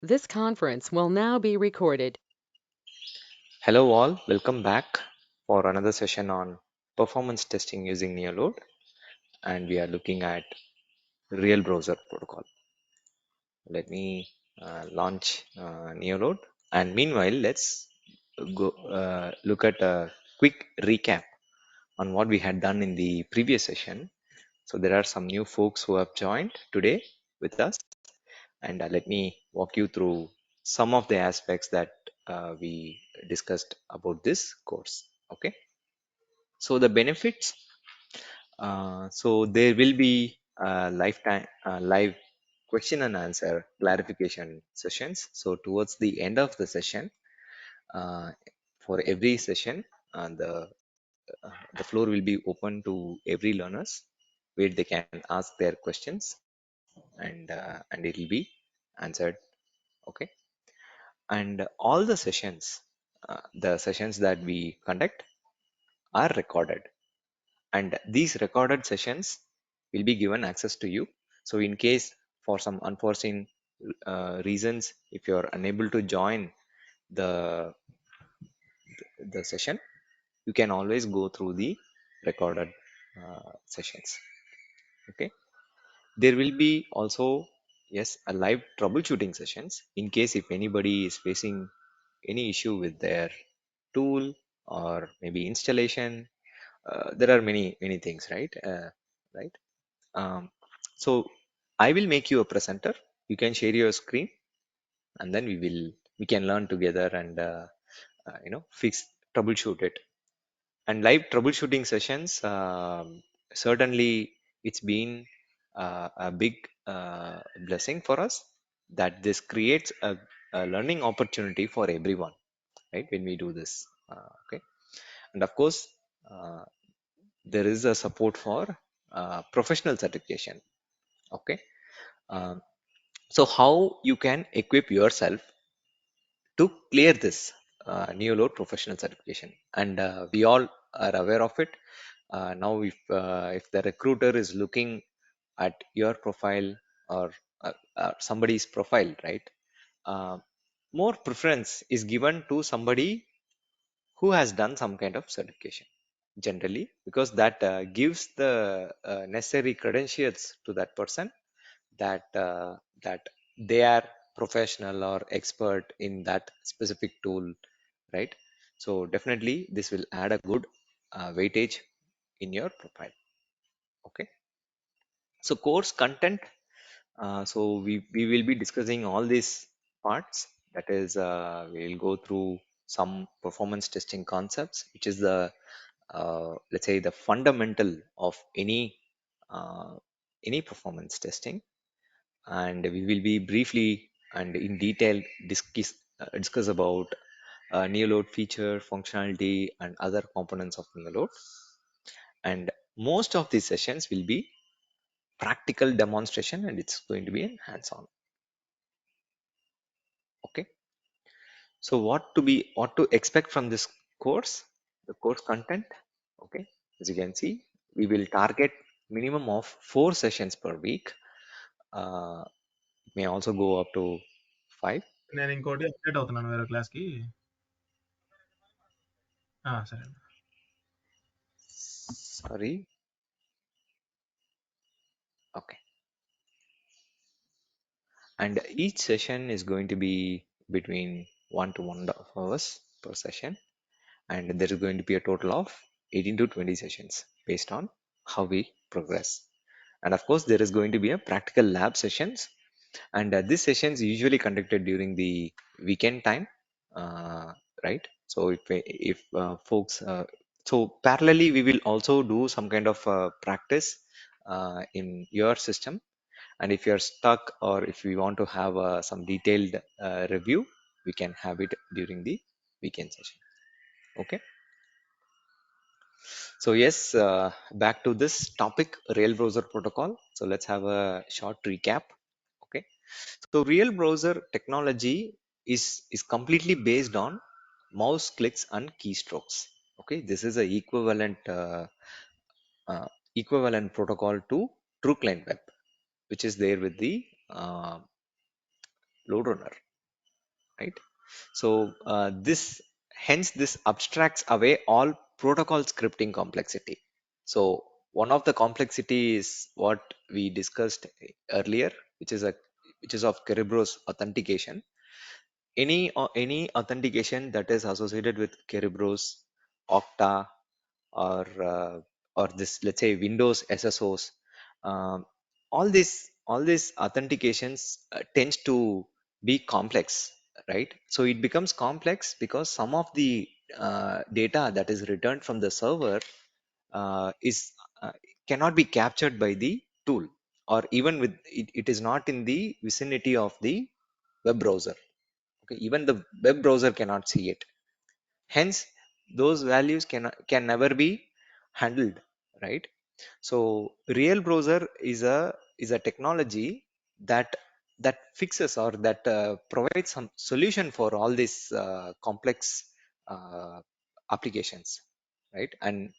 This conference will now be recorded. Hello all, welcome back for another session on performance testing using NeoLoad, and we are looking at RealBrowser Protocol. Let me launch NeoLoad, and meanwhile let's go look at a quick recap on what we had done in the previous session. So there are some new folks who have joined today with us, and let me walk you through some of the aspects that we discussed about this course. Okay, so the benefits. So there will be live question and answer clarification sessions. So towards the end of the session, uh, for every session, the floor will be open to every learners where they can ask their questions, and it will be answered. Okay, and all the sessions that we conduct are recorded, and these recorded sessions will be given access to you. So in case for some unforeseen reasons, if you're unable to join the the session, you can always go through the recorded sessions. Okay, there will be also, yes, a live troubleshooting sessions in case if anybody is facing any issue with their tool or maybe installation. There are many things, right. Um, so I will make you a presenter. You can share your screen, and then we can learn together and fix troubleshoot it. And live troubleshooting sessions, certainly it's been a big blessing for us that this creates a learning opportunity for everyone, right? When we do this, okay, and of course, uh, there is a support for professional certification. Okay. Um, So how you can equip yourself to clear this NeoLoad professional certification, and we all are aware of it. Now, if the recruiter is looking at your profile or somebody's profile, right, uh, more preference is given to somebody who has done some kind of certification generally, because that gives the necessary credentials to that person, that that they are professional or expert in that specific tool, right? So definitely this will add a good weightage in your profile. Okay, so course content. So we will be discussing all these parts. That is, we will go through some performance testing concepts, which is the let's say the fundamental of uh, any performance testing. And we will be briefly and in detail discuss about NeoLoad feature, functionality, and other components of NeoLoad. And most of these sessions will be practical demonstration, and it's going to be in hands-on. Okay. So what to expect from this course? The course content. Okay. As you can see, we will target minimum of 4 sessions per week. It may also go up to 5. నేను ఇంకోటి update అవుతున్నాను వేరే క్లాస్‌కి. సరే అన్న. Sorry. Okay. And each session is going to be between 1 to 1.5 hours per session, and there is going to be a total of 18 to 20 sessions based on how we progress. And of course, there is going to be a practical lab sessions, and these sessions usually conducted during the weekend time, uh, right? So if folks, so parallelly we will also do some kind of practice in your system. And if you're stuck, or if we want to have some detailed review, we can have it during the weekend session. Okay. So yes, back to this topic, real browser protocol. So let's have a short recap. Okay. So real browser technology is completely based on mouse clicks and keystrokes. Okay, this is a uh, equivalent protocol to true client web, which is there with the load runner. right? So hence this abstracts away all protocol scripting complexity. So one of the complexity is what we discussed earlier, which is a which is of Kerberos authentication. Any authentication that is associated with Kerberos, Okta, or this, let's say, Windows SSOs, um, all these authentications tends to be complex, right? So it becomes complex because some of the data that is returned from the server is cannot be captured by the tool, or even with it is not in the vicinity of the web browser. Okay, even the web browser cannot see it. Hence, those values can never be handled, right? So real browser is a technology that fixes, or that provides some solution for all these complex uh, applications, right? And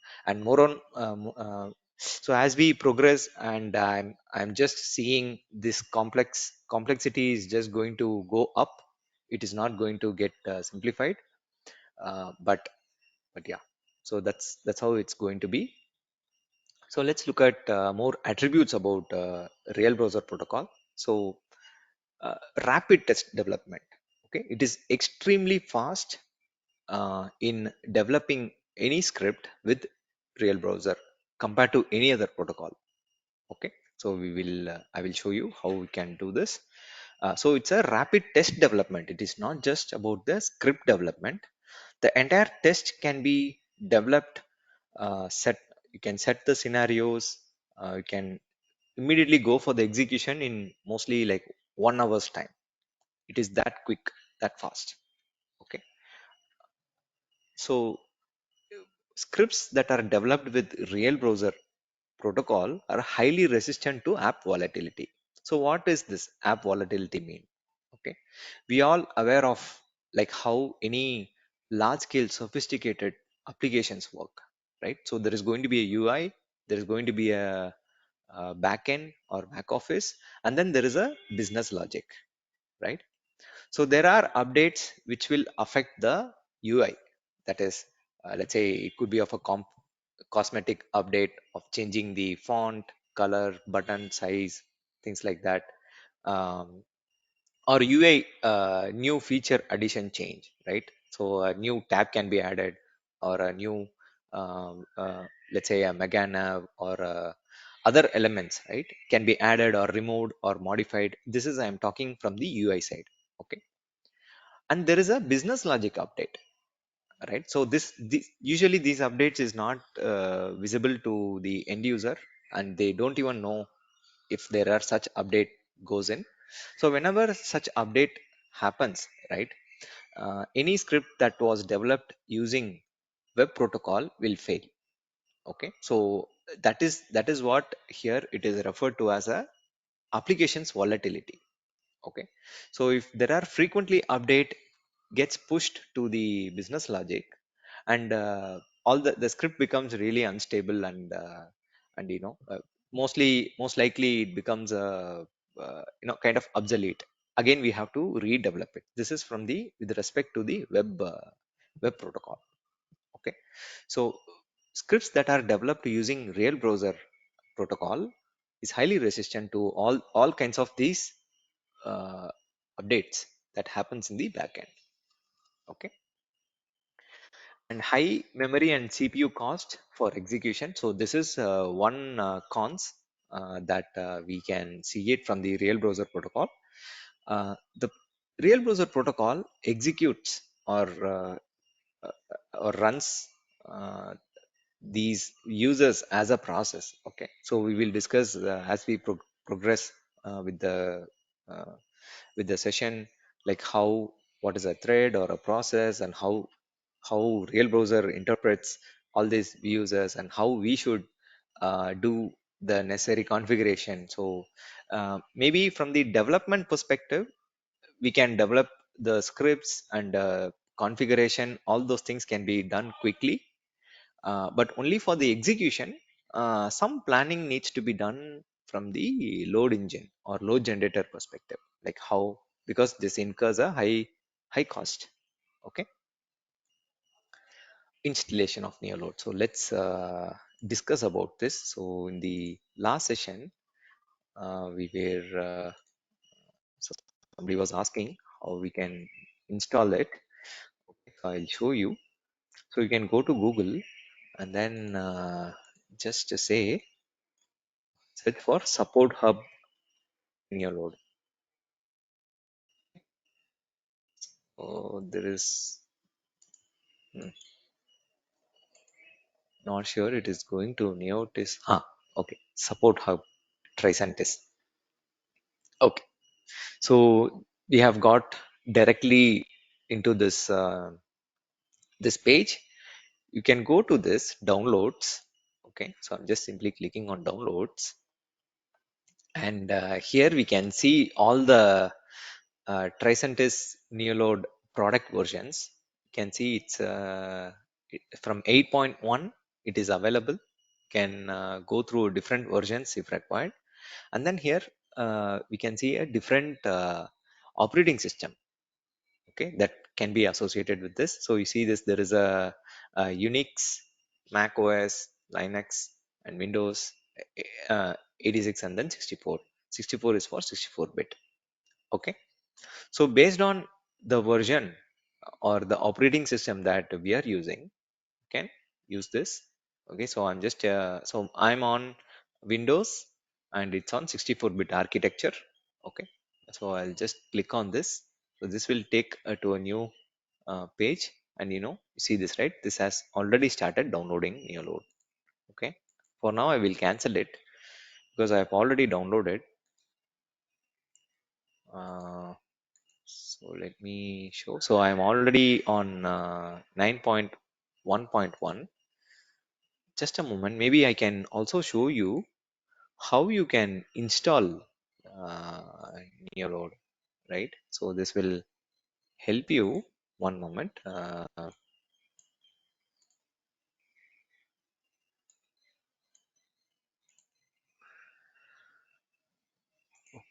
more on so as we progress, and I'm just seeing this complexity is just going to go up. It is not going to get simplified, but yeah. So that's how it's going to be. So let's look at more attributes about real browser protocol. So rapid test development. Okay, it is extremely fast in developing any script with real browser compared to any other protocol. Okay, so I will show you how we can do this. So it's a rapid test development. It is not just about the script development. The entire test can be developed, set you can set the scenarios, you can immediately go for the execution in mostly like 1 hour's time. It is that quick, that fast. Okay, so scripts that are developed with real browser protocol are highly resistant to app volatility. So what is this app volatility mean? Okay, we all aware of like how any large scale sophisticated applications work, right? So there is going to be a UI, there is going to be a backend or back office, and then there is a business logic, right? So there are updates which will affect the UI. That is, let's say it could be of a cosmetic update of changing the font, color, button size, things like that. Or UI, new feature addition change, right? So a new tab can be added, or a new, let's say, a mega nav, or other elements, right, can be added or removed or modified. This is, I am talking from the UI side. Okay, and there is a business logic update, right? So this usually these updates is not visible to the end user, and they don't even know if there are such update goes in. So whenever such update happens, right, any script that was developed using web protocol will fail. Okay, so that is what here it is referred to as a applications volatility. Okay, so if there are frequently update gets pushed to the business logic, and all the script becomes really unstable, and most likely it becomes a kind of obsolete. Again, we have to redevelop it. This is from the with respect to the web protocol. Okay, so scripts that are developed using real browser protocol is highly resistant to all kinds of these uh, updates that happens in the backend. Okay, and high memory and CPU cost for execution. So this is one cons that we can see it from the real browser protocol. The real browser protocol executes or runs uh, these users as a process. Okay, so we will discuss as we progress with uh, the session, like how what is a thread or a process, and how real browser interprets all these users, and how we should do the necessary configuration. So maybe from the development perspective, we can develop the scripts and configuration. All those things can be done quickly, but only for the execution, some planning needs to be done from the load engine or load generator perspective, like how, because this incurs a high high cost. Okay, installation of NeoLoad. So let's discuss about this. So in the last session, we were so somebody was asking how we can install it. Okay, so I'll show you. So you can go to Google and then just say search for support hub NeoLoad. Oh, there is not sure it is going to Neotis. Okay, support hub Tricentis. Okay, so we have got directly into this page. You can go to this downloads. Okay, so I'm just simply clicking on downloads, and here we can see all the Tricentis NeoLoad product versions. You can see it's from 8.1 it is available. You can go through different versions if required, and then here we can see a different operating system, okay, that can be associated with this. So you see this, there is a Unix, Mac OS, Linux, and Windows 86 and then 64. 64 is for 64-bit. Okay, so based on the version or the operating system that we are using, you can use this. Okay, so I'm on Windows and it's on 64-bit architecture. Okay, so I'll just click on this. So this will take to a new page, and you see this, right? This has already started downloading NeoLoad. Okay, for now I will cancel it because I have already downloaded. Uh, so let me show. So I'm already on 9.1.1. Just a moment. Maybe I can also show you how you can install uh, NeoLoad, right? So this will help you. One moment.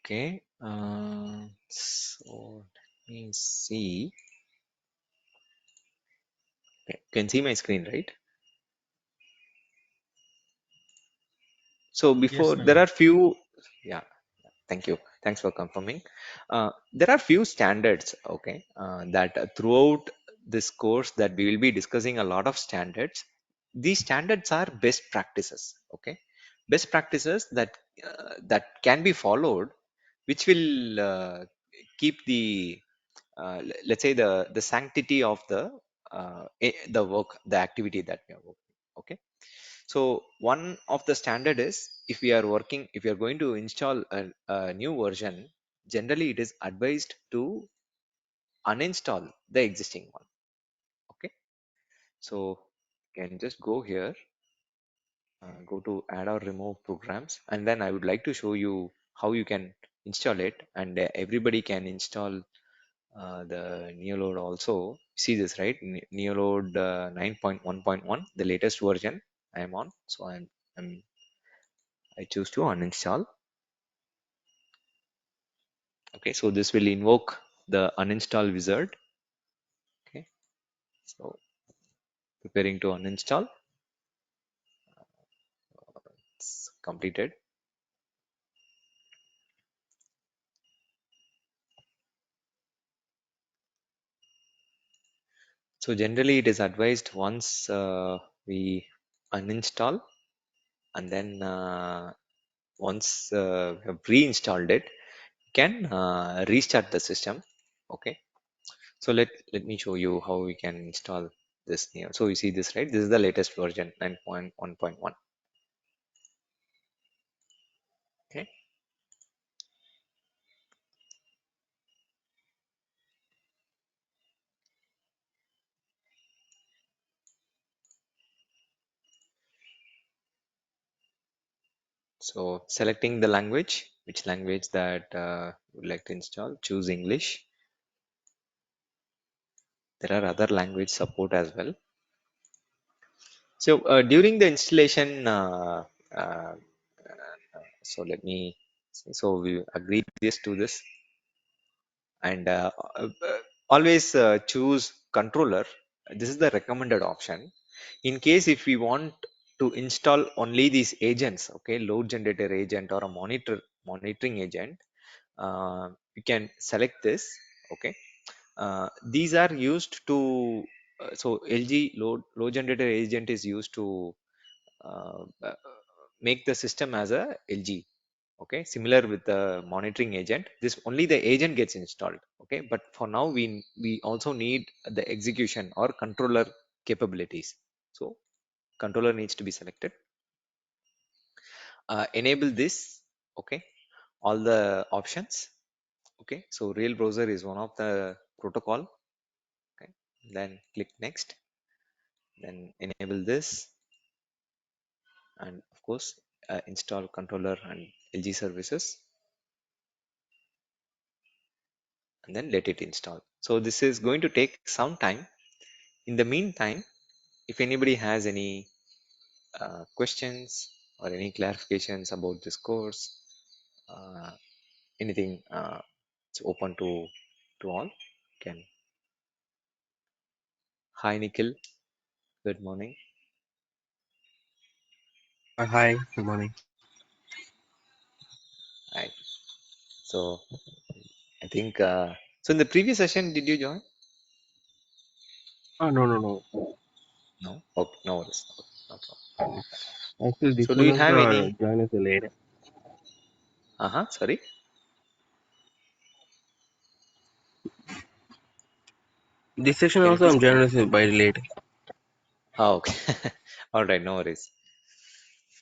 Okay. So let me see. Okay, you can see my screen, right? So Yes, before there Naveen. are few, yeah, thank you. Thanks for confirming. There are few standards, okay, that throughout this course that we will be discussing a lot of standards. These standards are best practices, okay, best practices that can be followed, which will keep the let's say the sanctity of the work, the activity that we are working. Okay, so one of the standard is, if we are going to install a new version, generally it is advised to uninstall the existing one. Okay, so you can just go here, go to add or remove programs, and then I would like to show you how you can install it, and everybody can install the NeoLoad also. See this, right? NeoLoad 9.1.1, the latest version I am on. So I choose to uninstall. Okay, so this will invoke the uninstall wizard. Okay, so preparing to uninstall. It's completed. So generally it is advised, once we uninstall, and then once we have reinstalled it, can restart the system. Okay, so let me show you how we can install this Neo. So you see this, right? This is the latest version, 9.1.1. Okay, so selecting the language, which language that you would like to install, choose English. There are other language support as well. So during the installation, uh, so let me see. So we agreed this to this, and always choose controller. This is the recommended option. In case if we want to install only these agents, okay, load generator agent or a monitoring agent, you can select this. Okay, these are used to so LG load generator agent is used to make the system as a LG. Okay, similar with the monitoring agent, this only the agent gets installed. Okay, but for now we also need the execution or controller capabilities. So controller needs to be selected. Enable this. Okay, all the options. Okay, so real browser is one of the protocol. Okay, then click next, then enable this, and of course install controller and LG services, and then let it install. So this is going to take some time. In the meantime, if anybody has any questions or any clarifications about this course, uh, anything, it's open to all. Can Hi Nikhil, good morning. Hi, good morning. Hi. So I think so. In the previous session, did you join? No, no, no. No. Okay, no worries. No problem. Actually, this So do one you is have any? join as a late. Sorry. This session Can you also please I'm come joining up? as a by late. Okay. All right. No worries.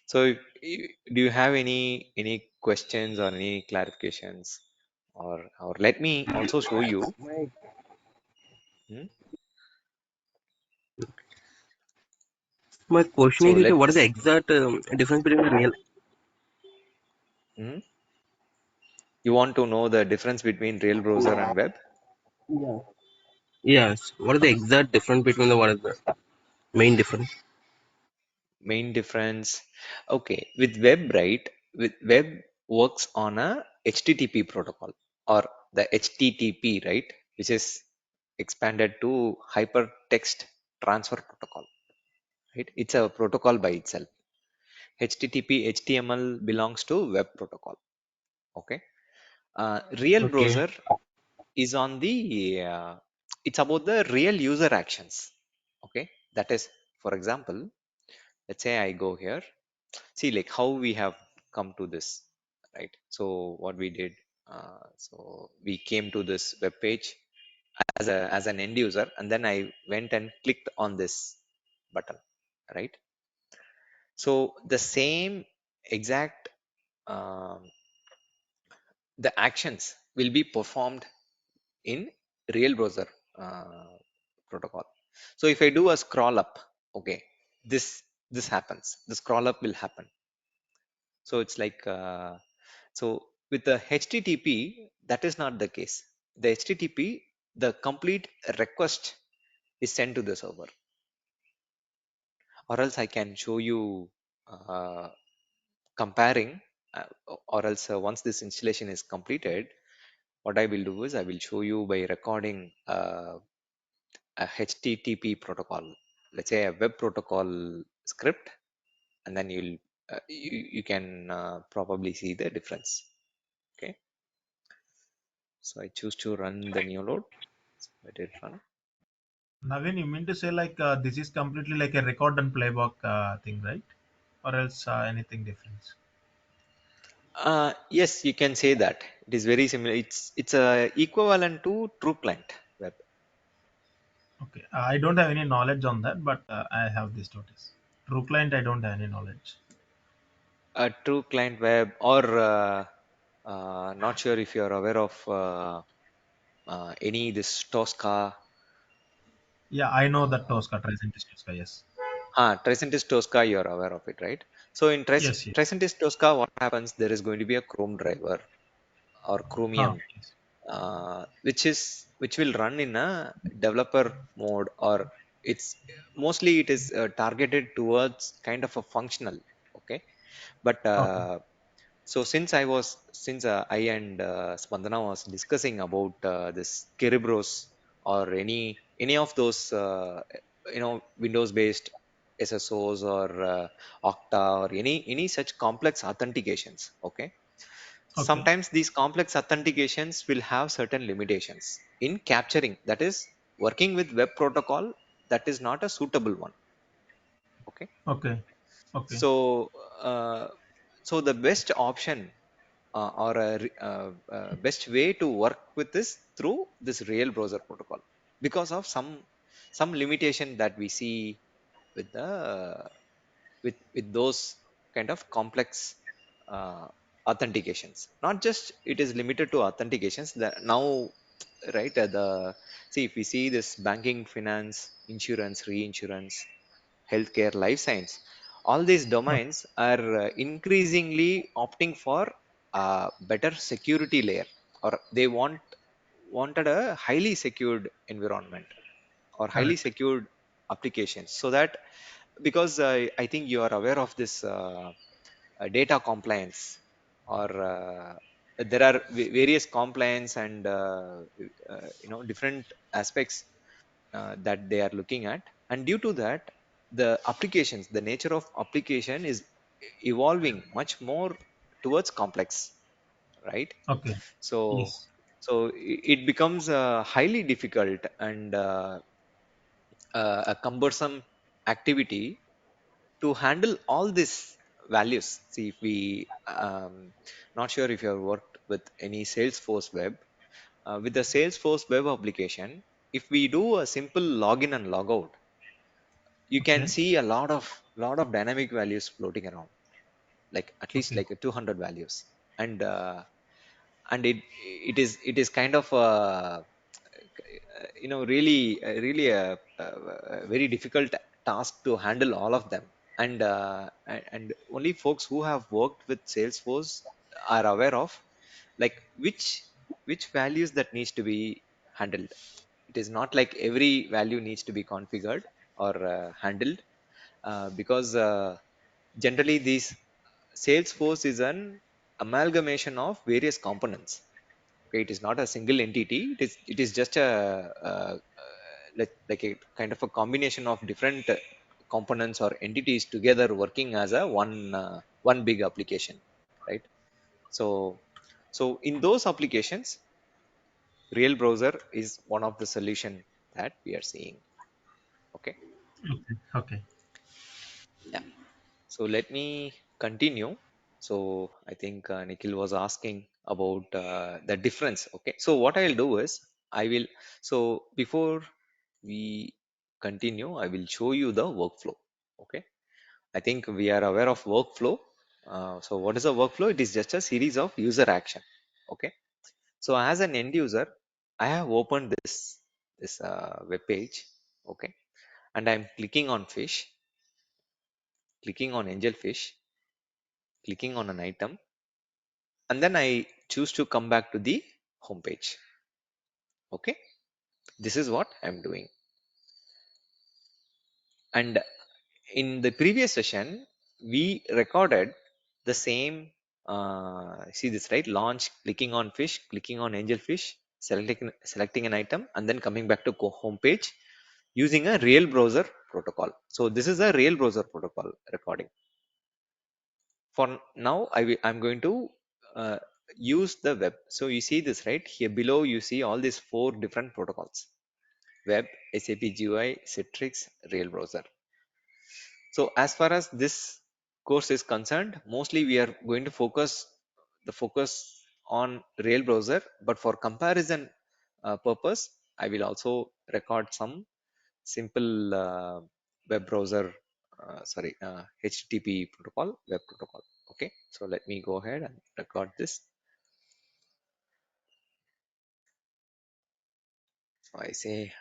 So, do you have any questions or any clarifications, or let me also show you. My Hmm? my question So is, what is the let's. exact difference between real? Hmm? You want to know the difference between real browser and web? Yeah. Yes. What is the exact difference between the what is the main difference? Main difference. Okay, with web, right? With web works on a HTTP protocol or the HTTP, right? Which is expanded to hypertext transfer protocol, right? It's a protocol by itself. HTTP, HTML belongs to web protocol. Okay. Real Okay. browser is on the, it's about the real user actions. Okay. That is, for example, let's say I go here, see like how we have come to this, right? So what we did, so we came to this web page as an end user, and then I went and clicked on this button, right? So the same exact um, the actions will be performed in real browser uh, protocol. So if I do a scroll up, okay, this happens. The scroll up will happen. So it's like so with the HTTP, that is not the case. The HTTP, the complete request is sent to the server, or else I can show you comparing, or else once this installation is completed, what I will do is I will show you by recording a HTTP protocol, let's say a web protocol script, and then you can probably see the difference. Okay, so I choose to run the NeoLoad. So I did run. Naveen, you mean to say like this is completely like a record and playback thing, right? Or else anything different? Yes, you can say that it is very similar. It's a equivalent to True Client Web. Okay, I don't have any knowledge on that, but I have this notice. True client, I don't have any knowledge. A True Client Web, or not sure if you are aware of any this Tosca. Yeah, I know that Uh, Tosca, Tricentis Tosca, yes. Tricentis Tosca, you are aware of it, right? So in Yes, yes. Tricentis Tosca, what happens? There is going to be a Chrome driver or Huh, Chromium, yes. which will run in a developer mode, or it's mostly it is targeted towards kind of a functional. Okay, but Okay. so since I and Spandana was discussing about this Kerberos or any of those Windows based SSOs or Okta or any such complex authentications. Okay, Okay. sometimes these complex authentications will have certain limitations in capturing, that is working with web protocol, that is not a suitable one. Okay, Okay. Okay. so uh, so the best option or best way to work with this through this real browser protocol, because of some limitation that we see with the with those kind of complex uh, authentications. Not just it is limited to authentications that now, right? The see, if we see this banking, finance, insurance, reinsurance, healthcare, life science, all these Okay. domains are increasingly opting for a better security layer, or they wanted a highly secured environment or highly Correct. secured applications, so that because I think you are aware of this data compliance, or there are various compliance and different aspects that they are looking at, and due to that, the applications, the nature of application is evolving much more towards complex, right? Okay. So Yes. it becomes highly difficult and a cumbersome activity to handle all these values. See, if we not sure if you have worked with any Salesforce web, with the Salesforce web application, if we do a simple login and logout, you can Okay. see a lot of dynamic values floating around, like at least Okay. like 200 values, and it is kind of really a very difficult task to handle all of them, and only folks who have worked with Salesforce are aware of like which values that needs to be handled. It is not like every value needs to be configured or handled, because generally these Salesforce is an amalgamation of various components. Okay, it is not a single entity. It is just like a kind of a combination of different components or entities together working as a one big application, right? So in those applications, real browser is one of the solution that we are seeing. Okay, Okay. Okay. yeah. So let me continue. So I think Nikhil was asking about the difference. Okay. So what I'll do is I will. So before we continue, I will show you the workflow. Okay. I think we are aware of workflow. So what is a workflow? It is just a series of user action. Okay. So as an end user, I have opened this web page. Okay. And I'm clicking on fish, clicking on angel fish, clicking on an item, and then I choose to come back to the home page. Okay, this is what I'm doing. And in the previous session, we recorded the same. See this, right? Launch, clicking on fish, clicking on angel fish, selecting an item, and then coming back to home page using a real browser protocol. So this is a real browser protocol recording. For now, I'm going to uh, use the web. So you see this, right? Here below, you see all these 4 different protocols: web, SAP GUI, Citrix, real browser. So as far as this course is concerned, mostly we are going to focus on real browser, but for comparison purpose, I will also record some simple web browser, HTTP protocol, web protocol. Okay, so let me go ahead and record this. So I say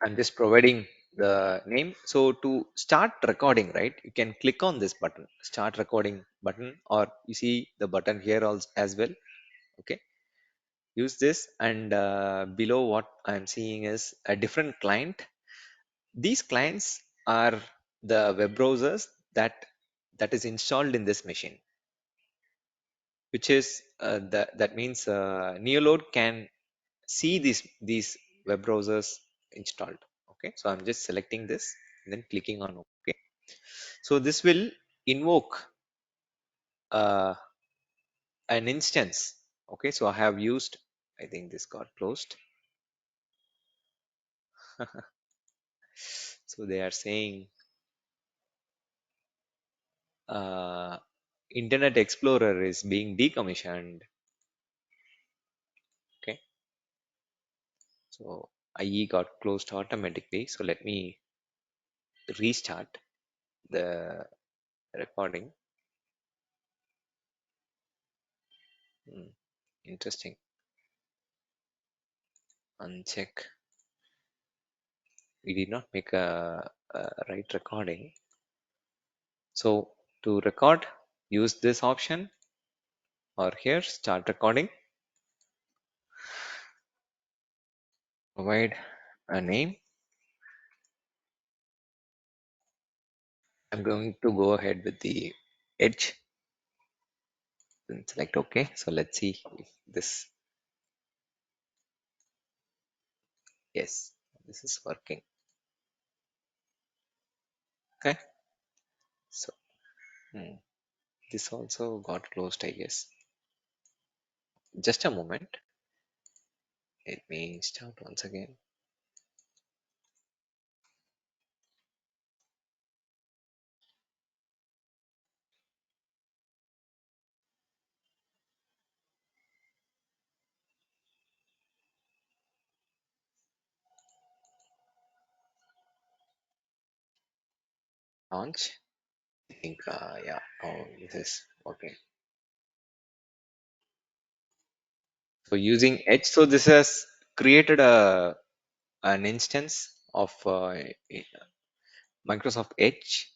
I'm just providing the name. So to start recording, right, you can click on this button, start recording button, or you see the button here also as well. Okay, use this, and below what I'm seeing is a different client. These clients are the web browsers that is installed in this machine, which is that means NeoLoad can see these web browsers installed. Okay, so I'm just selecting this and then clicking on OK. So this will invoke uh, an instance. Okay, so I have used, I think this got closed. So they are saying uh, Internet Explorer is being decommissioned. Okay, so IE got closed automatically. So let me restart the recording. Hmm, interesting. Uncheck. We did not make a right recording. So to record, use this option, or here start recording. Provide a name. I'm going to go ahead with the edge and select OK. So let's see if this, yes, this is working. Okay, so this also got closed, I guess. Just a moment. Let me start once again. Launch. I think, yeah, oh, this is working. So using Edge, so this has created an instance of Microsoft Edge,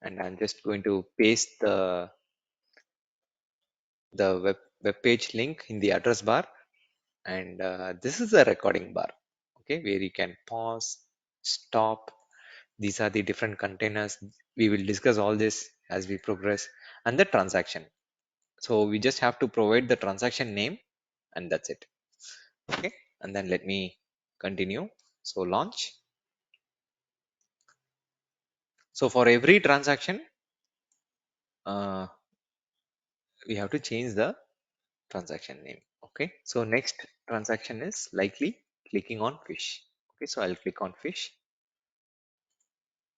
and I'm just going to paste the web page link in the address bar, and this is a recording bar, okay, where you can pause, stop. These are the different containers. We will discuss all this as we progress, and the transaction. So we just have to provide the transaction name, and that's it. Okay, and then let me continue. So launch. So for every transaction, uh, we have to change the transaction name. Okay, so next transaction is likely clicking on fish. Okay, so I'll click on fish,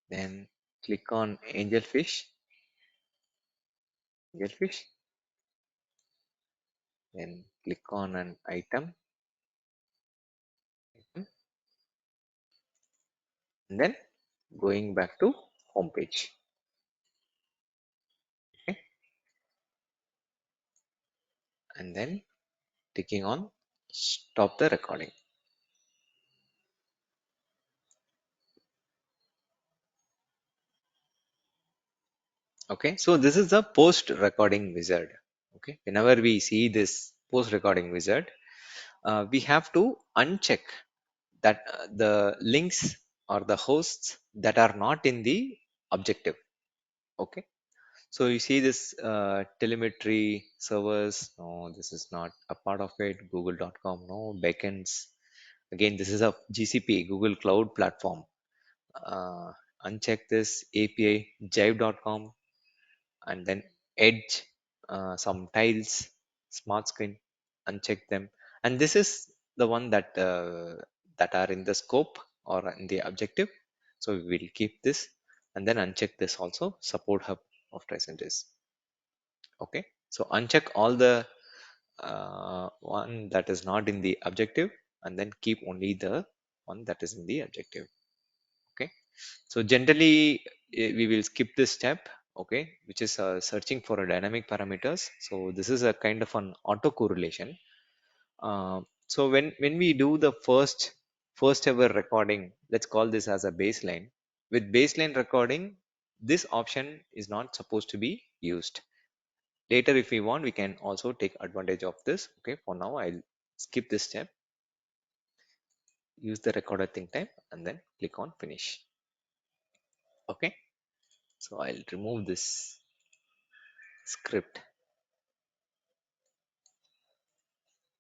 then click on angelfish, then click on an item, and then going back to home page. Okay, and then clicking on stop the recording. Okay, so this is the post recording wizard. Okay, whenever we see this post recording wizard, we have to uncheck that the links or the hosts that are not in the objective. Okay, so you see this telemetry servers, no, this is not a part of it. Google.com, no, backends. Again, this is a GCP, Google Cloud Platform. uh, Uncheck this API, jive.com, and then edge, some tiles, smart screen, uncheck them. And this is the one that are in the scope or in the objective. So we will keep this, and then uncheck this also, support hub of Tricentis. Okay, so uncheck all the one that is not in the objective, and then keep only the one that is in the objective. Okay, so generally we will skip this step, okay, which is searching for a dynamic parameters. So this is a kind of an auto correlation. So when we do the first ever recording, let's call this as a baseline. With baseline recording, this option is not supposed to be used. Later, if we want, we can also take advantage of this. Okay, for now I'll skip this step, use the recorded think time, and then click on finish. Okay, so I'll remove this script,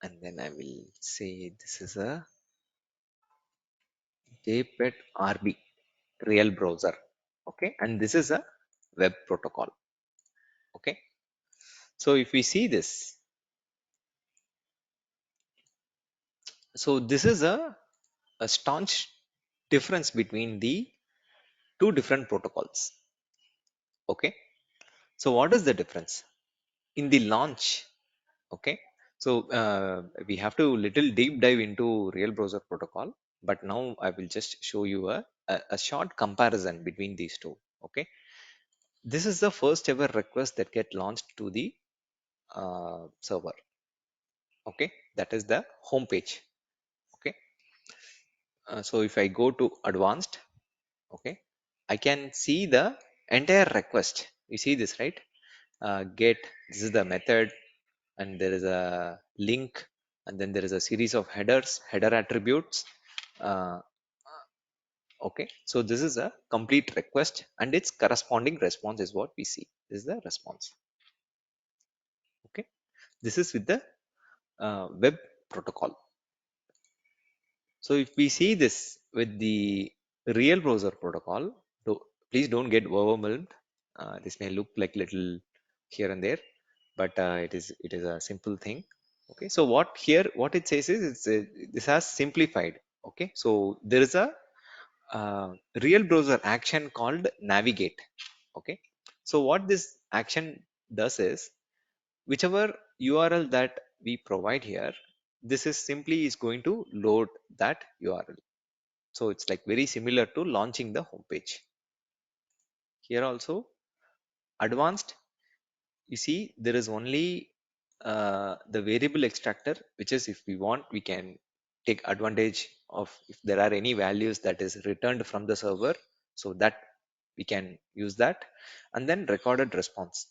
and then I will say this is a JPEG RB real browser. Okay, and this is a web protocol. Okay, so if we see this, so this is a staunch difference between the two different protocols. Okay, so what is the difference in the launch? Okay, so we have to little deep dive into real browser protocol, but now I will just show you a short comparison between these two. Okay, this is the first ever request that get launched to the server. Okay, that is the home page. Okay, so if I go to advanced, okay, I can see the entire request. You see this, right? Get, this is the method, and there is a link, and then there is a series of headers, header attributes. uh, okay, so this is a complete request, and its corresponding response is what we see. This is the response. Okay, this is with the web protocol. So if we see this with the real browser protocol, please don't get overwhelmed. This may look like little here and there, but it is a simple thing. Okay, so what it says is this has simplified. Okay, so there is a real browser action called navigate. Okay, so what this action does is, whichever URL that we provide here, this is simply is going to load that URL. So it's like very similar to launching the home page. Here also advanced, you see there is only the variable extractor, which is if we want, we can take advantage of if there are any values that is returned from the server, so that we can use that. And then recorded response.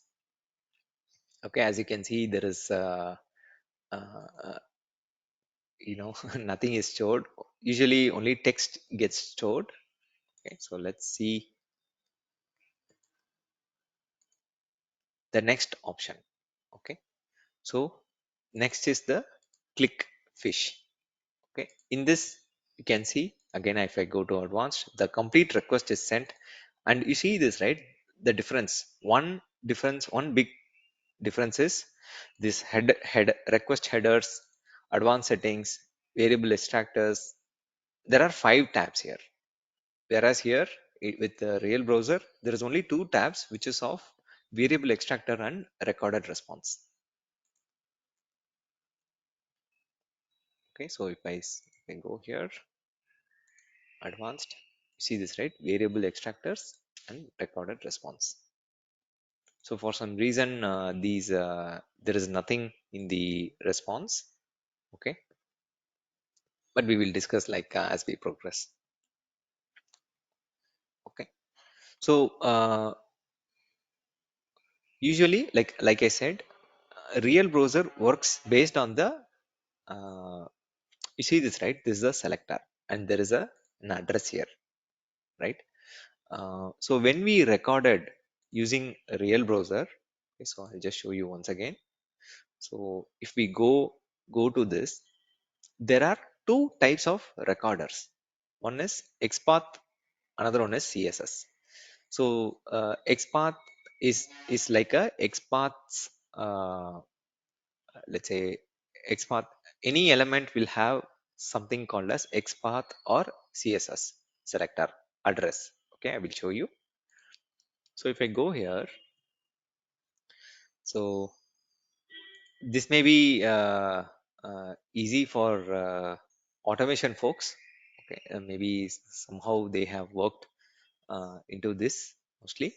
Okay, as you can see, there is uh, uh, nothing is stored. Usually only text gets stored. Okay, so let's see the next option. Okay, so next is the click fish. Okay, in this you can see again, if I go to advanced, the complete request is sent, and you see this, right? The one big difference is this head request headers, advanced settings, variable extractors. There are 5 tabs here, whereas here with the real browser there is only 2 tabs, which is of variable extractor and recorded response. Okay, so if I can go here, advanced, you see this, right? Variable extractors and recorded response. So for some reason these there is nothing in the response. Okay, but we will discuss like as we progress. Okay, so usually like I said, real browser works based on the uh, you see this, right? This is a selector and there is an address here, right? So when we recorded using a real browser, okay, so I'll just show you once again. So if we go to this, there are 2 types of recorders. One is XPath, another one is CSS. So XPath is like a XPath's let's say XPath. Any element will have something called as XPath or CSS selector address. Okay, I will show you. So if I go here, so this may be easy for automation folks. Okay, maybe somehow they have worked into this mostly.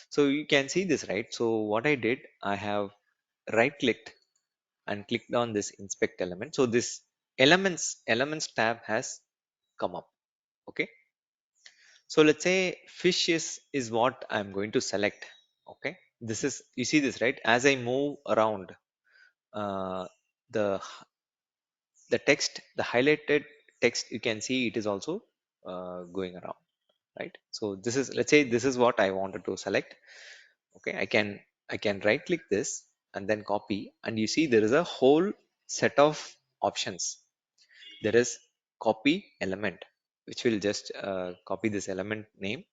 So you can see this, right? So what I did, I have right clicked and clicked on this inspect element. So this elements tab has come up. Okay, so let's say fish is what I'm going to select. Okay, this is, you see this, right? As I move around, uh, the the text, the highlighted text, you can see it is also going around, right? So this is, let's say this is what I wanted to select. Okay, I can right click this and then copy, and you see there is a whole set of options. There is copy element, which will just copy this element name.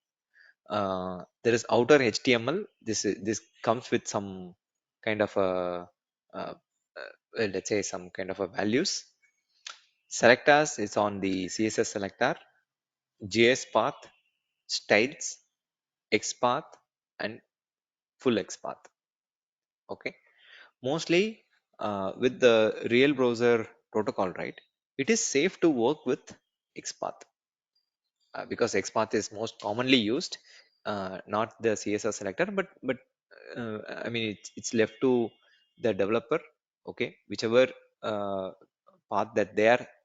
There is outer HTML. This comes with some kind of a let's say some kind of a values. Selectors is on the CSS selector, JS path, styles, XPath, and full XPath. Okay, mostly with the real browser protocol, right? It is safe to work with XPath because XPath is most commonly used, not the CSS selector, but I mean it's left to the developer. Okay, whichever uh, path that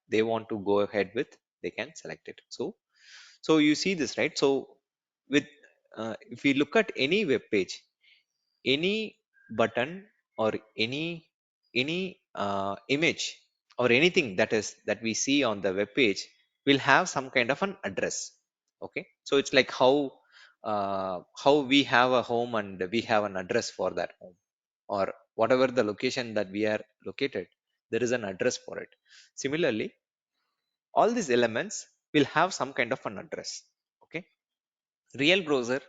they want to go ahead with, they can select it. So you see this, right? So with if we look at any web page, any button or any image or anything that we see on the web page will have some kind of an address. Okay, so it's like how we have a home and we have an address for that home, or whatever the location that we are located, there is an address for it. Similarly, all these elements will have some kind of an address. Okay, real browser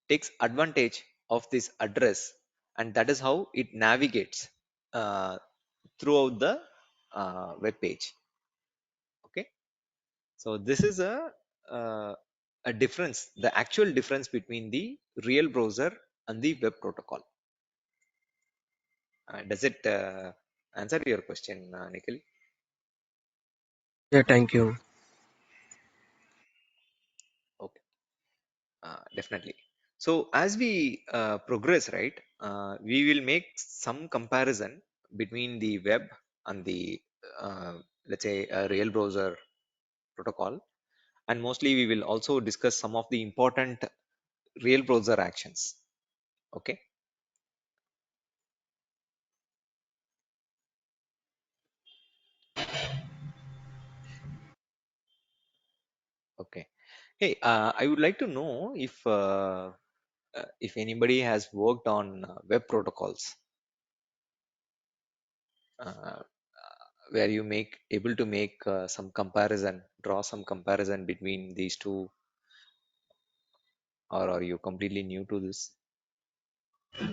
takes advantage of this address, and that is how it navigates uh, throughout the web page. Okay, so this is uh, a difference, the actual difference between the real browser and the web protocol. Does it answer your question, Nikhil? Yeah, thank you. Okay, definitely. So as we progress, right, we will make some comparison between the web and the uh, let's say a real browser protocol, and mostly we will also discuss some of the important real browser actions. Okay, okay. Hey, I would like to know if anybody has worked on web protocols, uh, where you make able to make some comparison, draw some comparison between these two, or are you completely new to this? Hmm.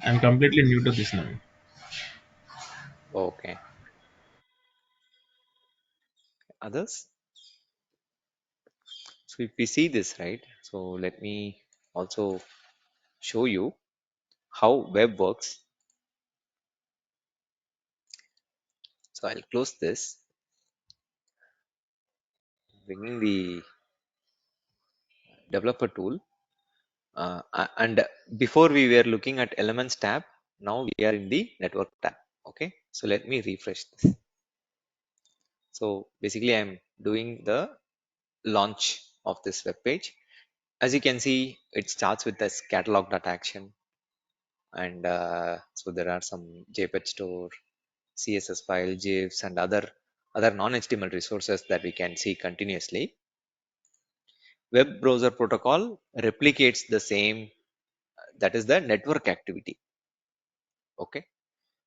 I'm completely new to this now. Okay, others. So if we see this, right, so let me also show you how web works. So I'll close this, bringing the developer tool. And before we were looking at elements tab, now we are in the network tab. Okay, so let me refresh this. So basically I'm doing the launch of this web page. As you can see, it starts with this catalog.action, and so there are some JPEG store, CSS file, GIFs, and other non-HTML resources that we can see continuously. Web browser protocol replicates the same, that is the network activity. Okay,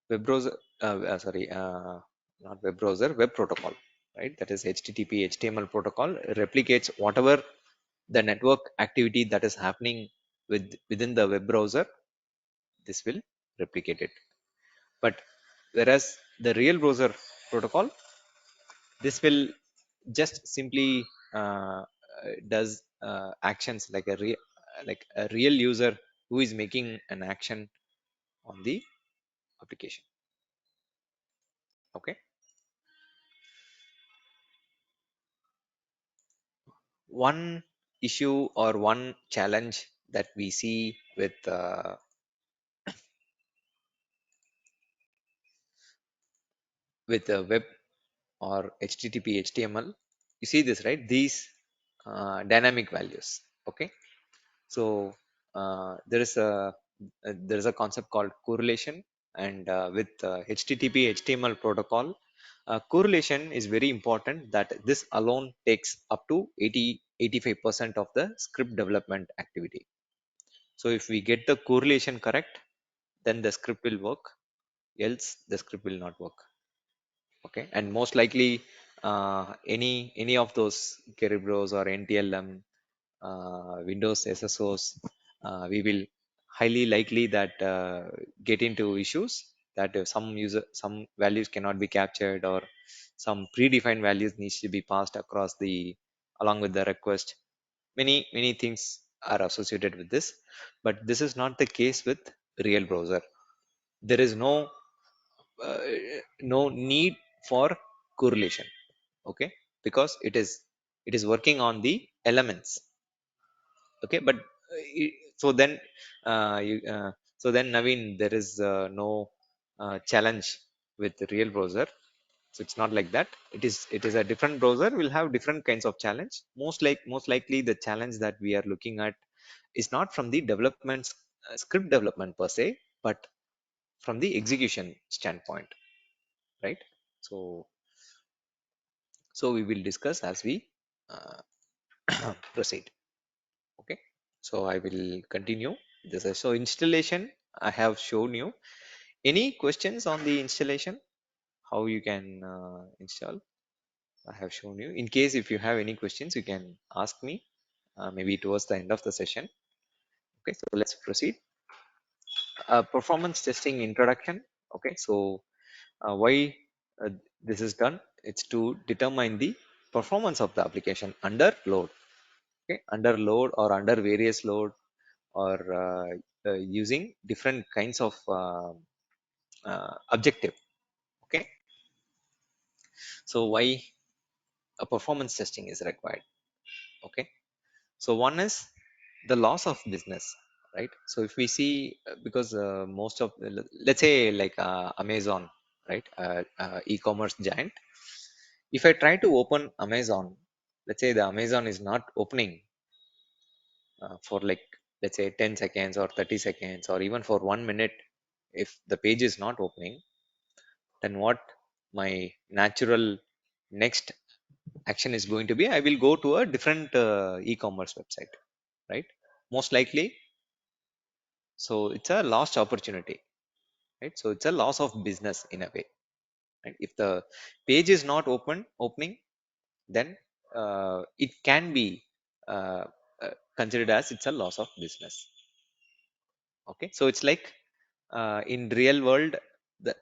web browser, sorry, not web browser, web protocol, right? That is HTTP HTML protocol replicates whatever the network activity that is happening within the web browser. This will replicate it. But whereas the real browser protocol, this will just simply does actions like a real user who is making an action on the application. Okay, one issue or one challenge that we see with the web or HTTP HTML, you see this, right? These dynamic values. Okay, so there is a concept called correlation, and with HTTP HTML protocol, correlation is very important. That this alone takes up to 80-85% of the script development activity. So if we get the correlation correct, then the script will work. else the script will not work. Okay, and most likely any of those Kerberos or NTLM, Windows SSOs, we will highly likely that get into issues that some values cannot be captured, or some predefined values needs to be passed across the along with the request. Many things are associated with this, but this is not the case with real browser. There is uh, no need for correlation. Okay, because it is working on the elements. Okay, but so then you so then Naveen, there is no challenge with the real browser. So it's not like that. It is a different browser, will have different kinds of challenge. Most likely the challenge that we are looking at is not from the development script development per se, but from the execution standpoint, right? So so we will discuss as we uh, proceed. Okay, so I will continue this. So installation, I have shown you. Any questions on the installation, how you can install? I have shown you. In case if you have any questions, you can ask me maybe towards the end of the session. Okay, so let's proceed. Performance testing introduction. Okay, so why uh, this is done? It's to determine the performance of the application under load. Okay, under load or under various load, or using different kinds of objective. Okay, so why a performance testing is required? Okay, so one is the loss of business, right? So if we see because most of let's say like Amazon, right? E-commerce giant. If I try to open Amazon, let's say the Amazon is not opening for like, let's say 10 seconds or 30 seconds or even for 1 minute. If the page is not opening, then what my natural next action is going to be? I will go to a different e-commerce website, right? Most likely. So it's a lost opportunity, right? So it's a loss of business in a way, right? If the page is not opening, then it can be uh, considered as it's a loss of business. Okay, so it's like in real world,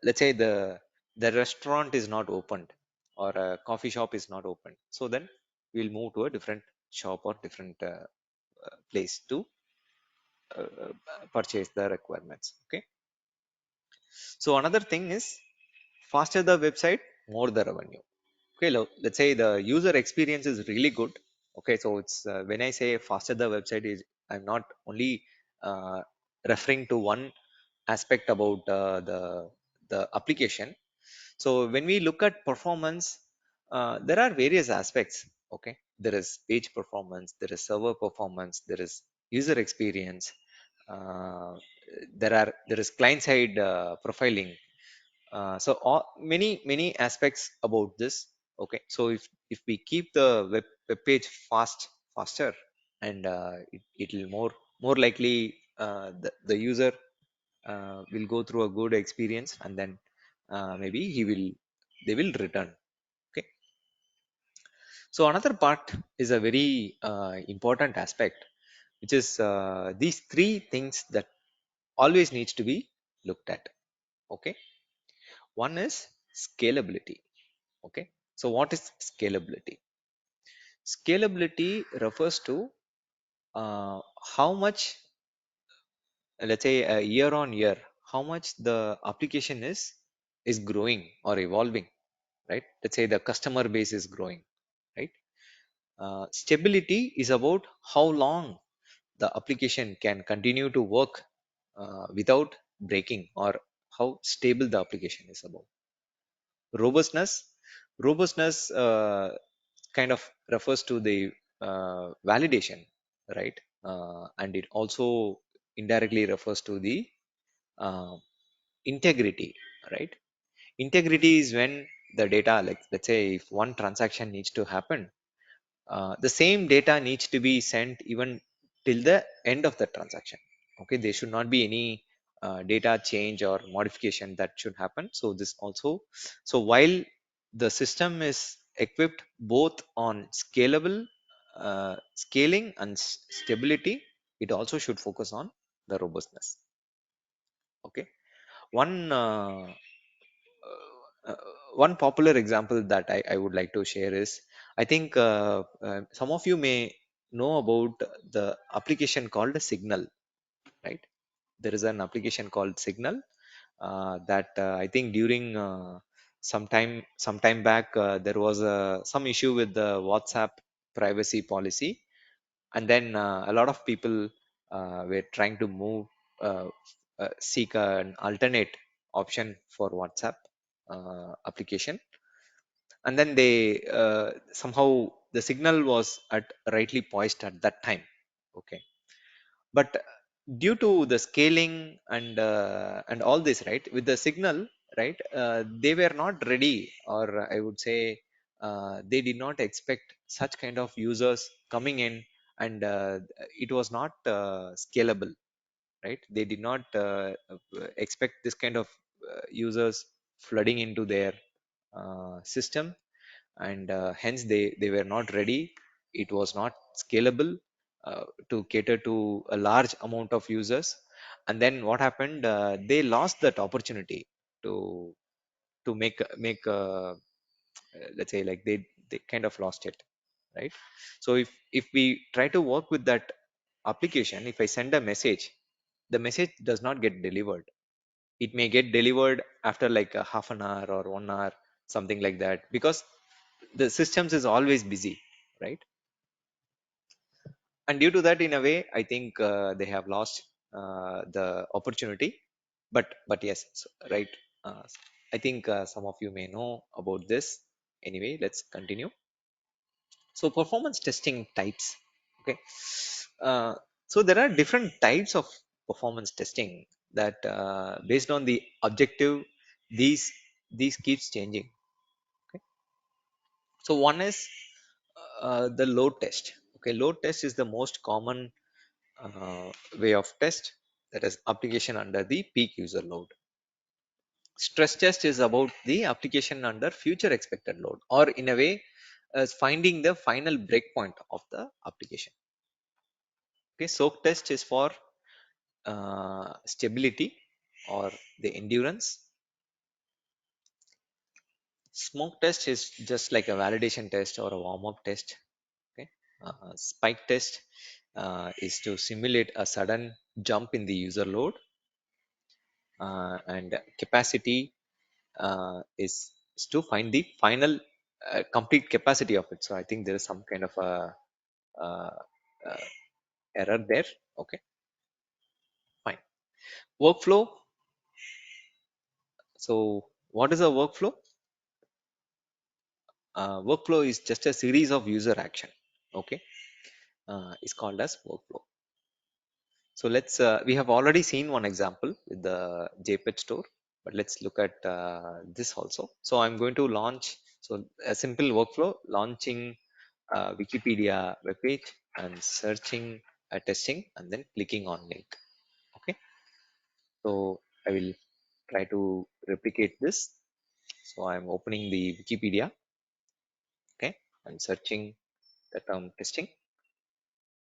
let's say the restaurant is not opened, or a coffee shop is not opened, so then we'll move to a different shop or different place to purchase the requirements. Okay, so another thing is, faster the website, more the revenue. Okay, let's say the user experience is really good. Okay, so it's when I say faster the website is, I'm not only uh, referring to one aspect about the application. So when we look at performance, there are various aspects. Okay, there is page performance, there is server performance, there is user experience, uh, there is client side profiling. So many aspects about this. Okay, so if we keep the web page faster, and it will more likely the user will go through a good experience, and then maybe they will return. Okay, so another part is a very important aspect, which is these three things that always needs to be looked at. Okay, one is scalability. Okay, so what is scalability? Scalability refers to how much, let's say year on year, how much the application is growing or evolving, right? Let's say the customer base is growing, right? Stability is about how long the application can continue to work without breaking, or how stable the application is. About robustness kind of refers to the validation, right? And it also indirectly refers to the uh, integrity, right? Integrity is when the data, like let's say if one transaction needs to happen, the same data needs to be sent even till the end of the transaction. Okay, there should not be any data change or modification that should happen. So this also, so while the system is equipped both on scaling and stability, it also should focus on the robustness. Okay, one uh, one popular example that I would like to share is, I think some of you may know about the application called Signal, right? There is an application called Signal that I think during sometime back there was some issue with the WhatsApp privacy policy, and then a lot of people were trying to uh, seek an alternate option for WhatsApp application, and then they somehow the Signal was at rightly poised at that time. Okay, but due to the scaling and all this, right, with the Signal, right, they were not ready, or I would say they did not expect such kind of users coming in, and it was not scalable, right? They did not expect this kind of users flooding into their system, and hence they were not ready. It was not scalable to cater to a large amount of users. And then what happened, they lost that opportunity to make let's say, like they kind of lost it, right? So if we try to work with that application, if I send a message, the message does not get delivered. It may get delivered after like a half an hour or 1 hour, something like that, because the systems is always busy, right? And due to that, in a way, I think they have lost the opportunity. But yes, so, right, uh, I think some of you may know about this. Anyway, let's continue. So performance testing types. Okay, uh, so there are different types of performance testing that based on the objective, these keeps changing. Okay, so one is the load test. Okay, load test is the most common way of test, that is application under the peak user load. Stress test is about the application under future expected load, or in a way as finding the final breakpoint of the application. Okay, soak test is for stability or the endurance. Smoke test is just like a validation test or a warm-up test. Okay, spike test is to simulate a sudden jump in the user load, and capacity is to find the final complete capacity of it. So I think there is some kind of a uh, uh, error there. Okay, fine. Workflow. So what is a workflow? Workflow is just a series of user action. Okay, is called as workflow. So let's we have already seen one example with the JPEG store, but let's look at this also. So I'm going to launch, so a simple workflow: launching Wikipedia webpage and searching, testing, and then clicking on link. Okay, so I will try to replicate this. So I'm opening the Wikipedia. Okay, I'm searching the term testing,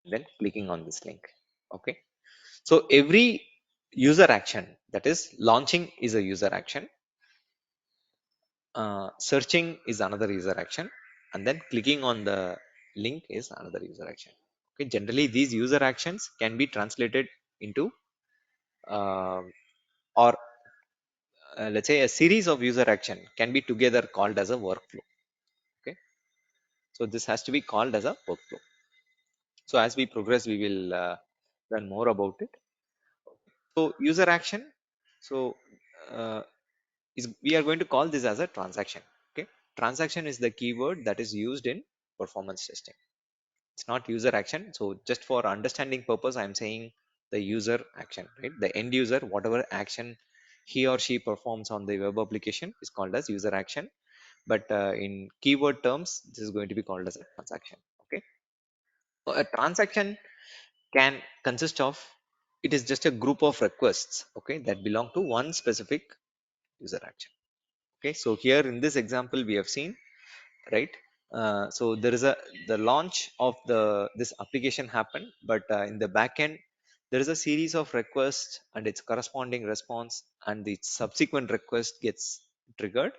then clicking on this link. Okay, so every user action, that is launching is a user action, searching is another user action, and then clicking on the link is another user action. Okay, generally these user actions can be translated into uh, or let's say a series of user action can be together called as a workflow. Okay, so this has to be called as a workflow. So as we progress, we will learn more about it. So user action, so uh, is we are going to call this as a transaction. Okay, transaction is the keyword that is used in performance testing. It's not user action. So just for understanding purpose, I'm saying the user action, right? The end user, whatever action he or she performs on the web application is called as user action. But in keyword terms, this is going to be called as a transaction. Okay, so a transaction can consist of it is just a group of requests, okay, that belong to one specific user action. Okay, so here in this example we have seen, right? So there is a the launch of the this application happened, but in the backend there is a series of requests and its corresponding response, and the subsequent request gets triggered,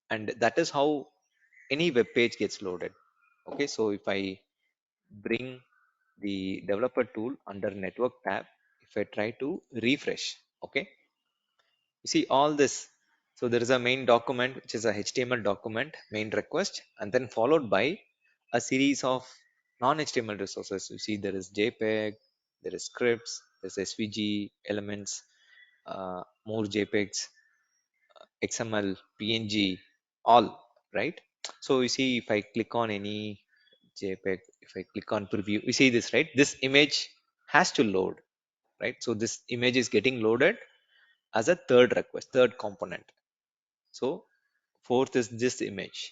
and that is how any web page gets loaded. Okay, so if I bring the developer tool under network tab, if I try to refresh, okay, you see all this. So there is a main document, which is a HTML document, main request, and then followed by a series of non-HTML resources. You see there is JPEG, there is scripts, there's SVG elements, more JPEGs, XML, PNG, all, right? So you see if I click on any JPEG, if I click on preview, you see this, right? This image has to load, right? So this image is getting loaded as a third request, third component. So fourth is this image,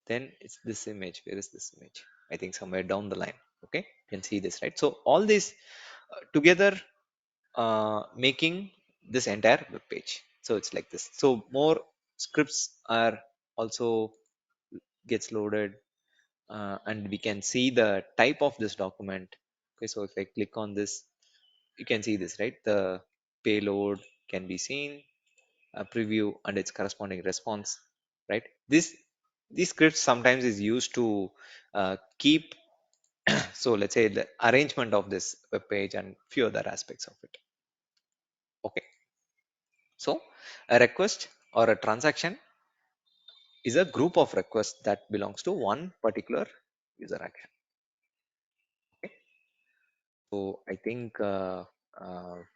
then it's this image. Where is this image? I think somewhere down the line. Okay, you can see this, right? So all these together making this entire web page. So it's like this. So more scripts are also gets loaded, and we can see the type of this document. Okay, so if I click on this, you can see this, right? The payload can be seen, a preview and its corresponding response, right? These scripts sometimes is used to keep so let's say the arrangement of this web page and few other aspects of it. Okay, so a request or a transaction is a group of requests that belongs to one particular user action. Okay, so I think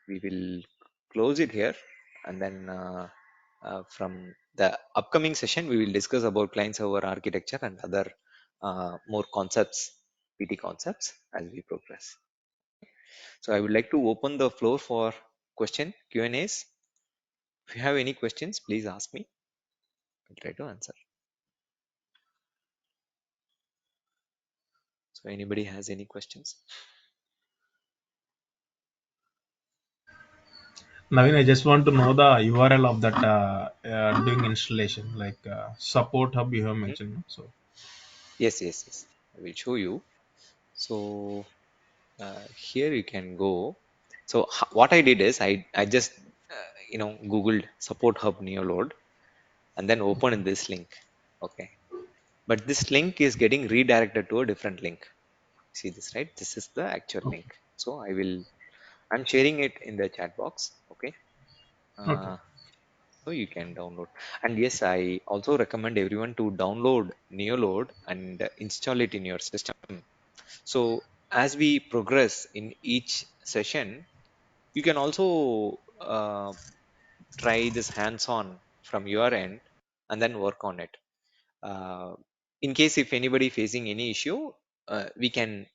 we will close it here, and then from the upcoming session we will discuss about client server architecture and other more concepts, PT concepts, as we progress. So I would like to open the floor for question Q&As. If you have any questions, please ask me. I'll try to answer. So anybody has any questions? Naveen, I just want to know the URL of that doing installation, like support hub you have Mhm. mentioned. No? So Yes, yes, yes. I will show you. So here you can go. So what I did is I just Googled support hub neoload and then opened this link. Okay, but this link is getting redirected to a different link. See this, right? This is the actual link. So I'm sharing it in the chat box. Okay, okay, uh, so you can download. And yes, I also recommend everyone to download neoload and install it in your system. So as we progress in each session, you can also try this hands-on from your end and then work on it. Uh, in case if anybody facing any issue, we can.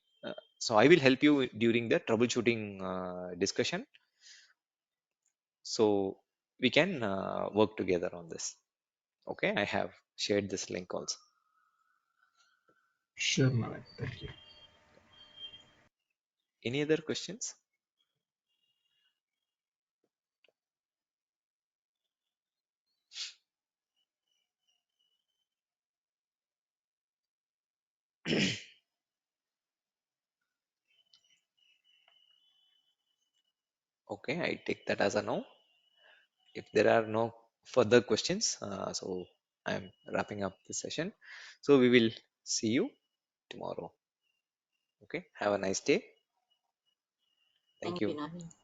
So I will help you during the troubleshooting discussion. So we can work together on this. Okay, I have shared this link also. sure, Naveen. Thank you. Any other questions? Okay, I take that as a no. If there are no further questions, so I'm wrapping up the session. So we will see you tomorrow. Okay, have a nice day. Thank Thank you. you, Naveen.